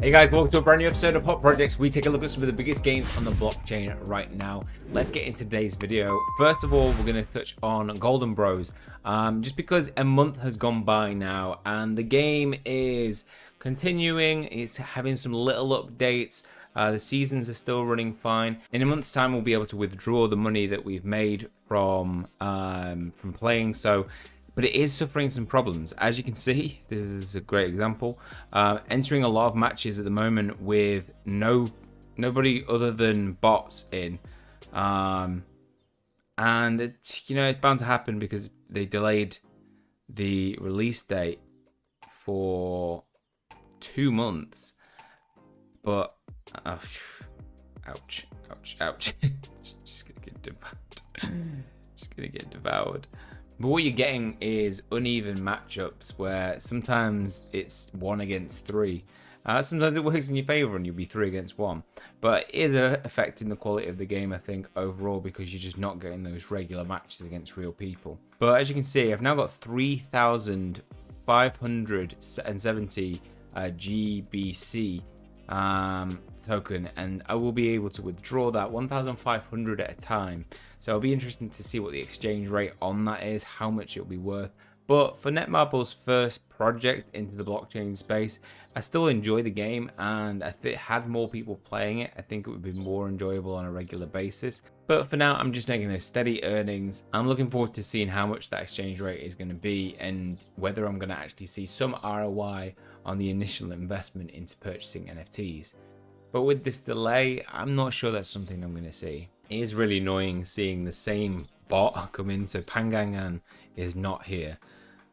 Hey guys, welcome to a brand new episode of Hot Projects. We take a look at some of the biggest games on the blockchain right now. Let's get into today's video. First of all, we're going to touch on Golden Bros. Just because a month has gone by now and the game is continuing, it's having some little updates. The seasons are still running fine. In a month's time, we'll be able to withdraw the money that we've made from playing. But it is suffering some problems. As you can see, this is a great example. Entering a lot of matches at the moment with nobody other than bots in. And it's bound to happen because they delayed the release date for 2 months. But ouch, ouch. Just gonna get devoured. But what you're getting is uneven matchups where sometimes it's 1 against 3. Sometimes it works in your favor and you'll be 3 against 1. But it is affecting the quality of the game, I think, overall, because you're just not getting those regular matches against real people. But as you can see, I've now got 3,570 GBC token, and I will be able to withdraw that 1,500 at a time. So it'll be interesting to see what the exchange rate on that is, how much it'll be worth. But for Netmarble's first project into the blockchain space, I still enjoy the game, and if it had more people playing it, I think it would be more enjoyable on a regular basis. But for now, I'm just making those steady earnings. I'm looking forward to seeing how much that exchange rate is going to be and whether I'm going to actually see some ROI on the initial investment into purchasing NFTs. But with this delay, I'm not sure that's something I'm going to see. It is really annoying seeing the same bot come in. So Pangangan is not here.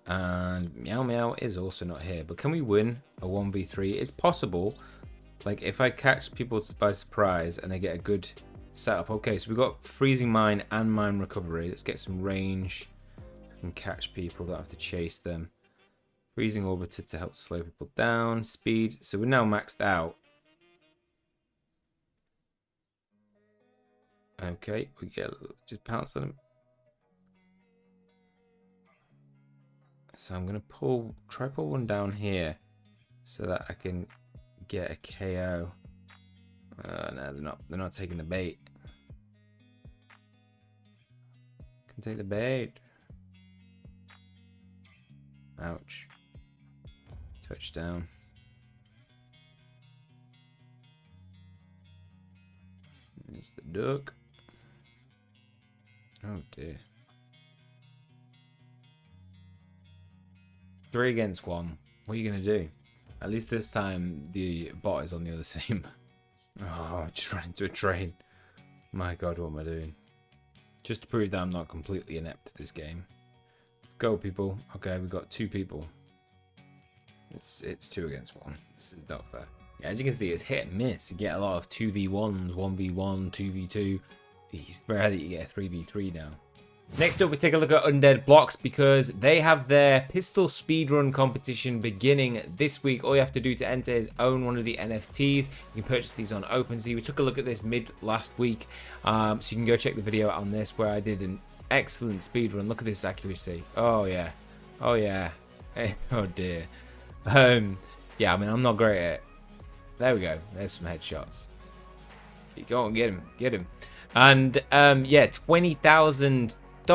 And Meow Meow is also not here. But can we win a 1v3? It's possible. Like if I catch people by surprise and they get a good setup. Okay, so we've got Freezing Mine and Mine Recovery. Let's get some range and catch people. Don't have to chase them. Freezing Orbiter to help slow people down. Speed. So we're now maxed out. Okay, we get just pounce on him. So I'm gonna try pull one down here, so that I can get a KO. No, they're not taking the bait. Can take the bait. Ouch. Touchdown. There's the duck. Oh dear. 3 against 1. What are you going to do? At least this time the bot is on the other team. Oh, I just ran into a train. My god, what am I doing? Just to prove that I'm not completely inept to this game. Let's go, people. Okay, we've got 2 people. It's 2 against 1. This is not fair. Yeah, as you can see, it's hit and miss. You get a lot of 2v1s, 1v1, 2v2. It's rare that you get a 3v3 now. Next up, we take a look at Undead Blocks because they have their pistol speedrun competition beginning this week. All you have to do to enter is own one of the NFTs. You can purchase these on OpenSea. We took a look at this mid last week, so you can go check the video on this where I did an excellent speedrun. Look at this accuracy. Oh yeah, oh yeah. Oh dear. Yeah, I mean I'm not great at it. There we go. There's some headshots. Go on, get him. And yeah, $20,000. I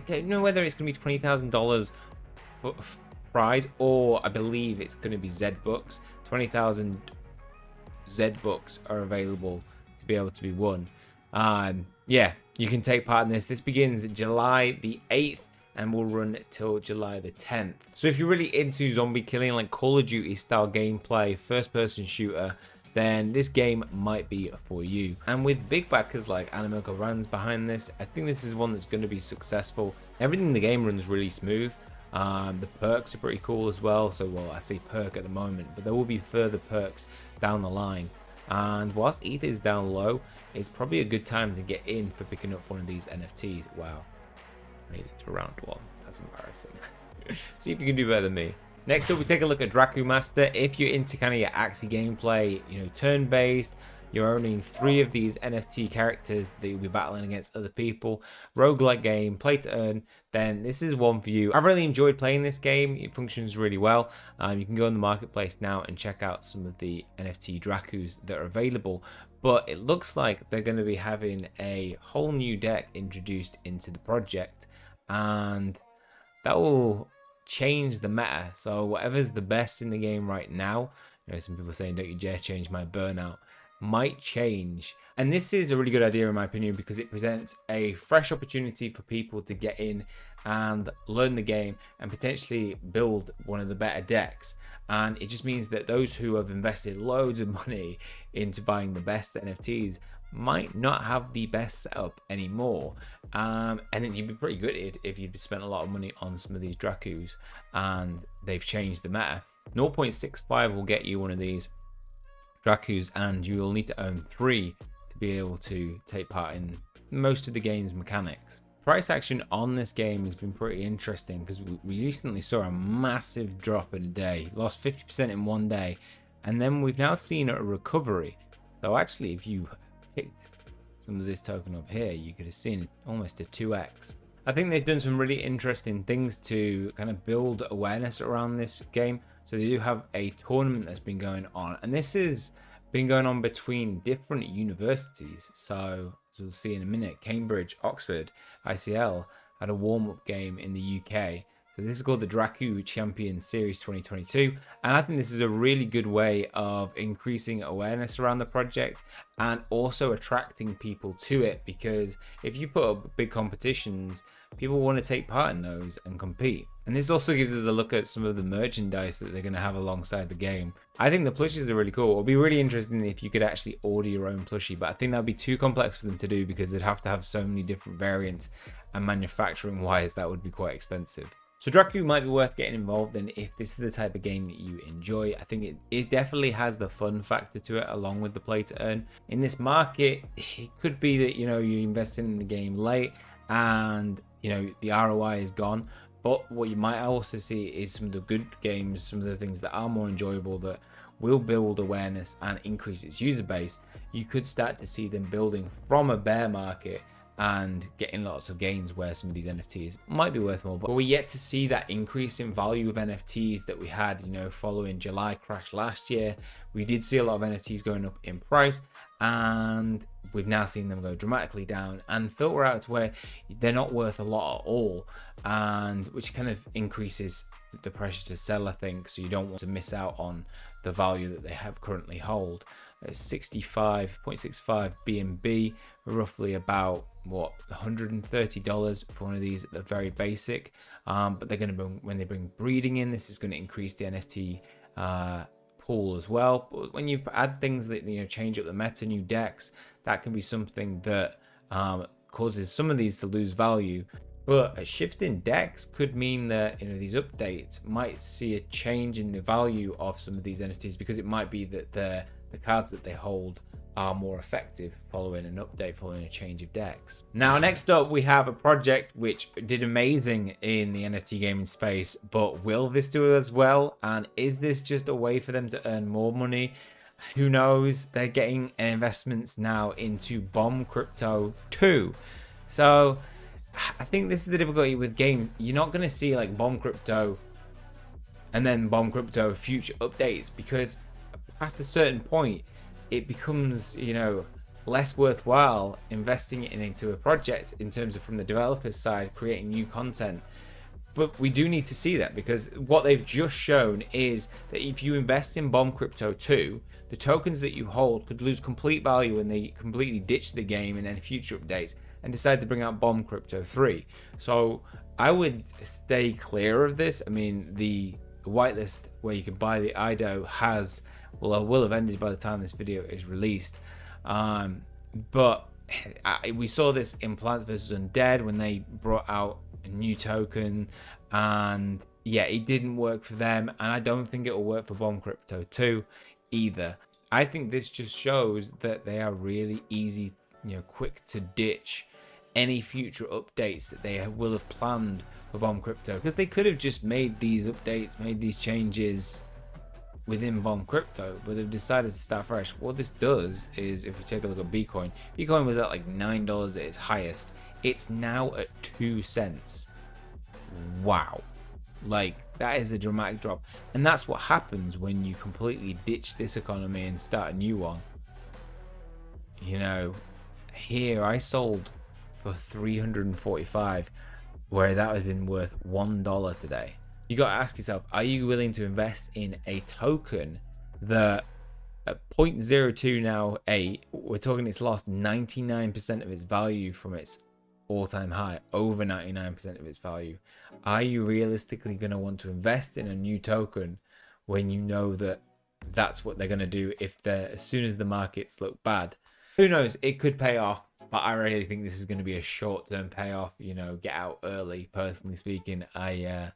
don't know whether it's going to be $20,000 prize or I believe it's going to be Z-Bucks. 20,000 Z-Bucks are available to be able to be won. Yeah, you can take part in this. This begins July the 8th. And will run till July the 10th. So if you're really into zombie killing, like Call of Duty style gameplay, first person shooter, then this game might be for you. And with big backers like Animal Runs behind this, I think this is one that's going to be successful. Everything in the game runs really smooth. The perks are pretty cool as well. So, well, I say perk at the moment, but there will be further perks down the line. And whilst ETH is down low, it's probably a good time to get in for picking up one of these NFTs. Wow. Made it to round 1. That's embarrassing. See if you can do better than me. Next up, we take a look at Dracu Master. If you're into kind of your Axie gameplay, turn-based, You're owning 3 of these NFT characters that you'll be battling against other people. Roguelike game, play to earn, then this is one for you. I've really enjoyed playing this game. It functions really well. You can go in the marketplace now and check out some of the NFT Dracus that are available. But it looks like they're going to be having a whole new deck introduced into the project. And that will change the meta. So whatever's the best in the game right now, you know, some people saying don't you dare change my burnout, might change. And this is a really good idea in my opinion, because it presents a fresh opportunity for people to get in and learn the game and potentially build one of the better decks. And it just means that those who have invested loads of money into buying the best NFTs might not have the best setup anymore. And then you'd be pretty good if you'd spent a lot of money on some of these Dracus and they've changed the meta. 0.65 will get you one of these Dracus, and you will need to own 3 to be able to take part in most of the game's mechanics. Price action on this game has been pretty interesting, because we recently saw a massive drop in a day, lost 50% in one day, and then we've now seen a recovery. So actually, if you picked some of this token up here, you could have seen almost a 2x. I think they've done some really interesting things to kind of build awareness around this game. So they do have a tournament that's been going on, and this has been going on between different universities. So as we'll see in a minute, Cambridge, Oxford, ICL had a warm-up game in the UK. So this is called the Dracu Champion Series 2022, and I think this is a really good way of increasing awareness around the project and also attracting people to it, because if you put up big competitions, people want to take part in those and compete. And this also gives us a look at some of the merchandise that they're going to have alongside the game. I think the plushies are really cool. It'll be really interesting if you could actually order your own plushie, but I think that would be too complex for them to do, because they'd have to have so many different variants, and manufacturing wise that would be quite expensive. So Dracu might be worth getting involved in if this is the type of game that you enjoy. I think it definitely has the fun factor to it, along with the play to earn. In this market, it could be that, you know, you invest in the game late and, you know, the ROI is gone. But what you might also see is some of the good games, some of the things that are more enjoyable, that will build awareness and increase its user base. You could start to see them building from a bear market and getting lots of gains where some of these NFTs might be worth more. But we're yet to see that increase in value of NFTs that we had, you know, following July crash last year. We did see a lot of NFTs going up in price, and we've now seen them go dramatically down and filter out to where they're not worth a lot at all, and which kind of increases the pressure to sell, I think. So you don't want to miss out on the value that they have currently hold. 65.65 BNB, roughly about what, $130 for one of these at the very basic. But they're going to bring, when they bring breeding in, this is going to increase the NFT pool as well. But when you add things that, you know, change up the meta, new decks, that can be something that causes some of these to lose value. But a shift in decks could mean that, you know, these updates might see a change in the value of some of these NFTs, because it might be that the cards that they hold are more effective following an update, following a change of decks. Now, next up, we have a project which did amazing in the NFT gaming space, but will this do as well? And is this just a way for them to earn more money? Who knows? They're getting investments now into Bomb Crypto 2. So I think this is the difficulty with games. You're not going to see like Bomb Crypto and then Bomb Crypto future updates, because past a certain point, it becomes, you know, less worthwhile investing into a project in terms of, from the developer's side, creating new content. But we do need to see that, because what they've just shown is that if you invest in Bomb Crypto 2, the tokens that you hold could lose complete value when they completely ditch the game in any future updates and decide to bring out Bomb Crypto 3. So I would stay clear of this. I mean, the whitelist where you can buy the IDO will have ended by the time this video is released. But we saw this in Plants vs Undead when they brought out a new token, and yeah, it didn't work for them, and I don't think it will work for Bomb Crypto 2 either. I think this just shows that they are really easy, you know, quick to ditch any future updates that they will have planned for Bomb Crypto, because they could have just made these updates, made these changes within Bomb Crypto, but they've decided to start fresh. What this does is, if we take a look at Bitcoin, Bitcoin was at like $9 at its highest. It's now at 2 cents. Wow. Like, that is a dramatic drop. And that's what happens when you completely ditch this economy and start a new one. You know, here I sold for 345, where that has been worth $1 today. You got to ask yourself, are you willing to invest in a token that at 0.02 now 8, we're talking it's lost 99% of its value from its all-time high, over 99% of its value? Are you realistically going to want to invest in a new token when you know that that's what they're going to do if as soon as the markets look bad? Who knows, it could pay off, but I really think this is going to be a short-term payoff. You know, get out early. Personally speaking, I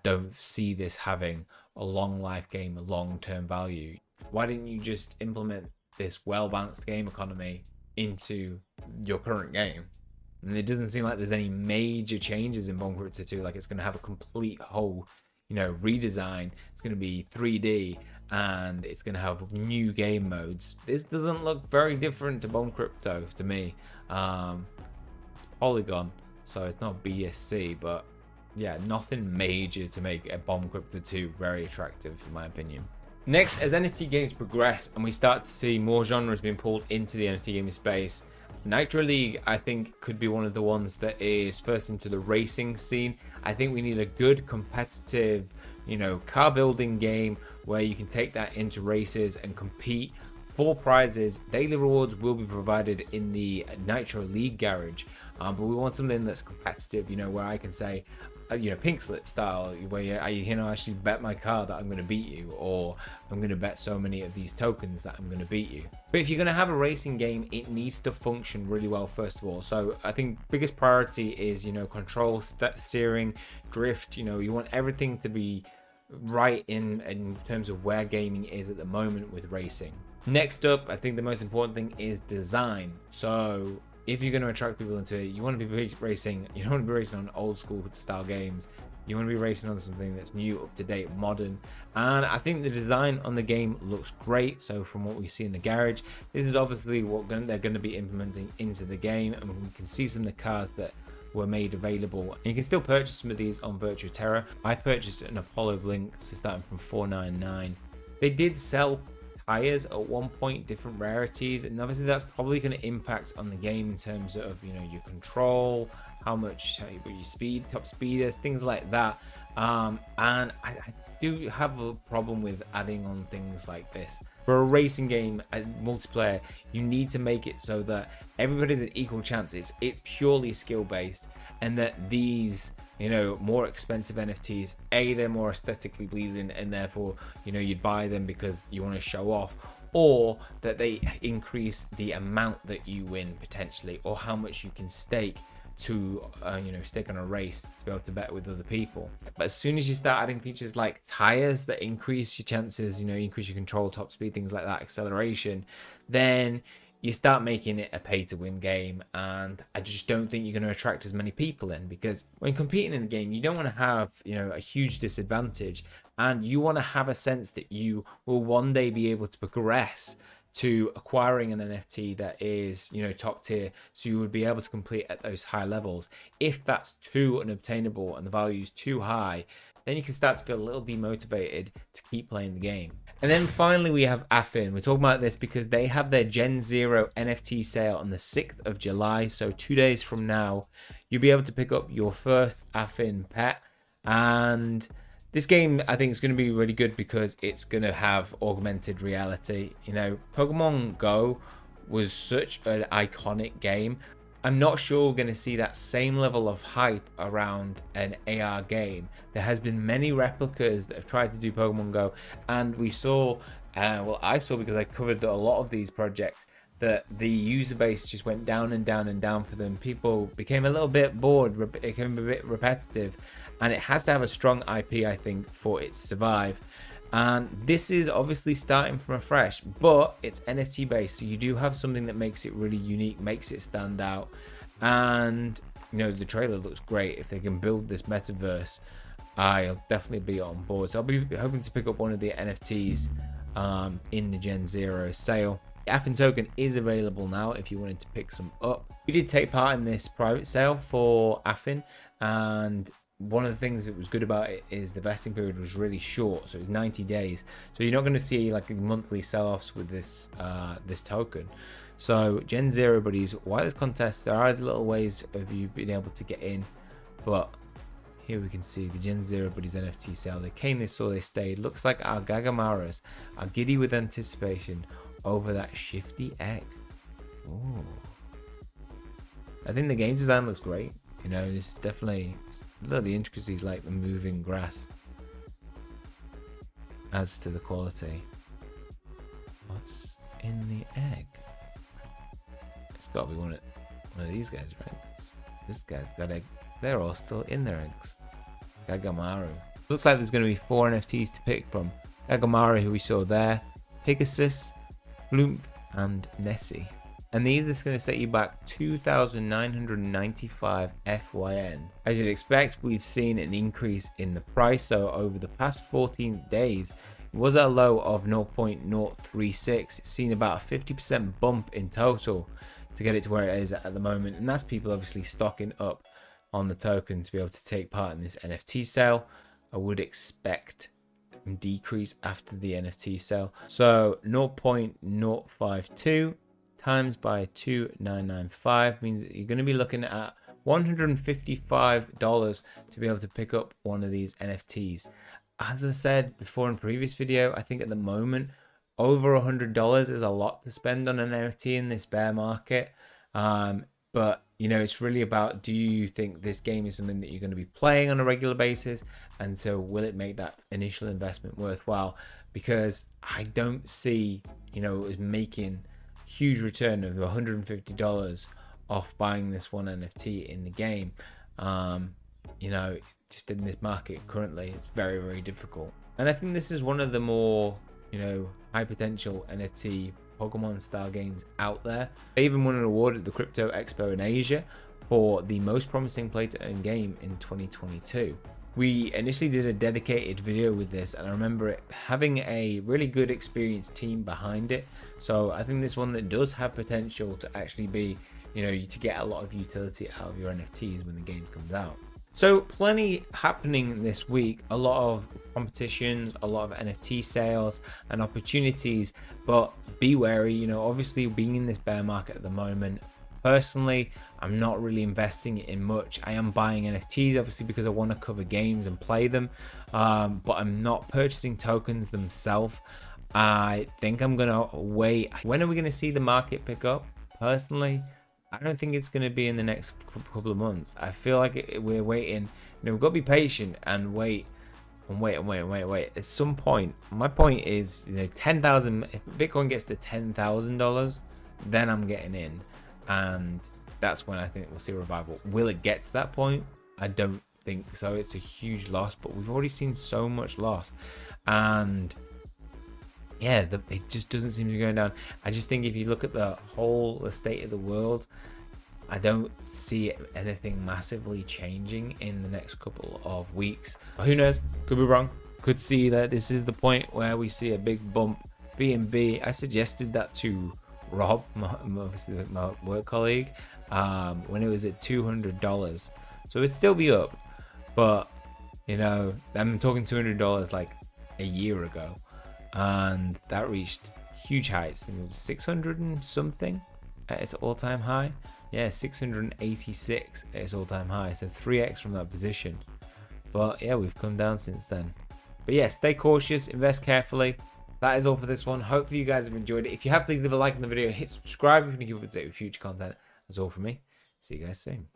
don't see this having a long life game, a long-term value. Why didn't you just implement this well-balanced game economy into your current game? And it doesn't seem like there's any major changes in Bomb Crypto 2. Like, it's going to have a complete whole, you know, redesign. It's going to be 3D and it's going to have new game modes. This doesn't look very different to Bomb Crypto to me. It's Polygon, so it's not BSC, but yeah, nothing major to make a Bomb Crypto 2 very attractive in my opinion. Next, as NFT games progress and we start to see more genres being pulled into the NFT gaming space, Nitro League, I think, could be one of the ones that is first into the racing scene. I think we need a good competitive, you know, car building game where you can take that into races and compete for prizes. Daily rewards will be provided in the Nitro League garage, but we want something that's competitive, you know, where I can say, you know, pink slip style, where I, you know, actually bet my car that I'm going to beat you, or I'm going to bet so many of these tokens that I'm going to beat you. But if you're going to have a racing game, it needs to function really well first of all. So I think biggest priority is, you know, control, steering, drift. You know, you want everything to be right in terms of where gaming is at the moment with racing. Next up, I think the most important thing is design. So if you're going to attract people into it, you want to be racing. You don't want to be racing on old school style games. You want to be racing on something that's new, up to date, modern. And I think the design on the game looks great. So from what we see in the garage, this is obviously what they're going to be implementing into the game. And we can see some of the cars that were made available. And you can still purchase some of these on Virtua Terra. I purchased an Apollo Blink, so starting from $4.99. They did sell tires at one point, different rarities, and obviously that's probably going to impact on the game in terms of, you know, your control, how much your speed, top speeders, things like that. And I do have a problem with adding on things like this. For a racing game, multiplayer, you need to make it so that everybody's an equal chance. It's purely skill based, and that these, you know, more expensive NFTs, they're more aesthetically pleasing, and therefore, you know, you'd buy them because you want to show off, or that they increase the amount that you win potentially, or how much you can stake to you know, stake on a race to be able to bet with other people. But as soon as you start adding features like tires that increase your chances, you know, increase your control, top speed, things like that, acceleration, then you start making it a pay to win game. And I just don't think you're going to attract as many people in, because when competing in a game, you don't want to have, you know, a huge disadvantage, and you want to have a sense that you will one day be able to progress to acquiring an NFT that is, you know, top tier, so you would be able to complete at those high levels. If that's too unobtainable and the value is too high, then you can start to feel a little demotivated to keep playing the game. And then finally we have Affine. We're talking about this because they have their Gen 0 NFT sale on the 6th of July. So 2 days from now, you'll be able to pick up your first Affine pet. And this game, I think, is going to be really good because it's going to have augmented reality. You know, Pokemon Go was such an iconic game. I'm not sure we're going to see that same level of hype around an AR game. There has been many replicas that have tried to do Pokemon Go, and we saw, well, I saw, because I covered a lot of these projects, that the user base just went down and down and down for them. People became a little bit bored, it became a bit repetitive, and it has to have a strong IP, I think, for it to survive. And this is obviously starting from afresh, but it's NFT based, so you do have something that makes it really unique, makes it stand out. And you know, the trailer looks great. If they can build this metaverse I'll definitely be on board. So I'll be hoping to pick up one of the NFTs in the Gen 0 sale. The Affine token is available now if you wanted to pick some up. We did take part in this private sale for Affine, and one of the things that was good about it is the vesting period was really short, so it was 90 days. So you're not going to see like monthly sell-offs with this this token. So Gen 0 buddies, while this contest, there are little ways of you being able to get in, but here we can see the Gen 0 buddies NFT sale. They came, they saw, they stayed. Looks like our Gagamaras are giddy with anticipation over that shifty egg. Ooh. I think the game design looks great. You know, this is definitely, look at the intricacies, like the moving grass adds to the quality. What's in the egg? It's got to be one of these guys, right? This guy's got egg. They're all still in their eggs. Gagamaru. Looks like there's going to be 4 NFTs to pick from. Gagamaru, who we saw there, Pegasus, Bloom, and Nessie. And these are going to set you back 2,995 FYN. As you'd expect, we've seen an increase in the price. So over the past 14 days, it was at a low of 0.036. It's seen about a 50% bump in total to get it to where it is at the moment. And that's people obviously stocking up on the token to be able to take part in this NFT sale. I would expect a decrease after the NFT sale. So 0.052 times by 2,995 means that you're going to be looking at $155 to be able to pick up one of these NFTs. As I said before in previous video, I think at the moment over $100 is a lot to spend on an NFT in this bear market. But you know, it's really about, do you think this game is something that you're going to be playing on a regular basis, and so will it make that initial investment worthwhile? Because I don't see, you know, it was making huge return of $150 off buying this one NFT in the game. You know, just in this market currently, it's very, very difficult. And I think this is one of the more, you know, high potential NFT Pokemon style games out there. They even won an award at the Crypto Expo in Asia for the most promising play to earn game in 2022. We initially did a dedicated video with this, and I remember it having a really good experienced team behind it. So I think this one that does have potential to actually be, you know, to get a lot of utility out of your NFTs when the game comes out. So plenty happening this week, a lot of competitions, a lot of NFT sales and opportunities, but be wary, you know, obviously being in this bear market at the moment, personally, I'm not really investing in much. I am buying NFTs obviously because I want to cover games and play them, but I'm not purchasing tokens themselves. I think I'm gonna wait. When are we gonna see the market pick up? Personally, I don't think it's going to be in the next couple of months. I feel like we're waiting. You know, we've got to be patient and wait. At some point, my point is, you know, 10,000. If Bitcoin gets to $10,000, then I'm getting in, and that's when I think we'll see a revival. Will it get to that point? I don't think so. It's a huge loss, but we've already seen so much loss, and yeah, it just doesn't seem to be going down. I just think if you look at the state of the world, I don't see anything massively changing in the next couple of weeks. But who knows? Could be wrong. Could see that this is the point where we see a big bump. BNB, I suggested that to Rob, obviously my work colleague, when it was at $200. So it'd still be up. But, you know, I'm talking $200 like a year ago. And that reached huge heights. I think it was 600 and something at its all-time high. Yeah, 686 at its all-time high. So 3x from that position. But yeah, we've come down since then. But yeah, stay cautious, invest carefully. That is all for this one. Hopefully you guys have enjoyed it. If you have, please leave a like on the video. Hit subscribe if you want to keep up to date with future content. That's all from me. See you guys soon.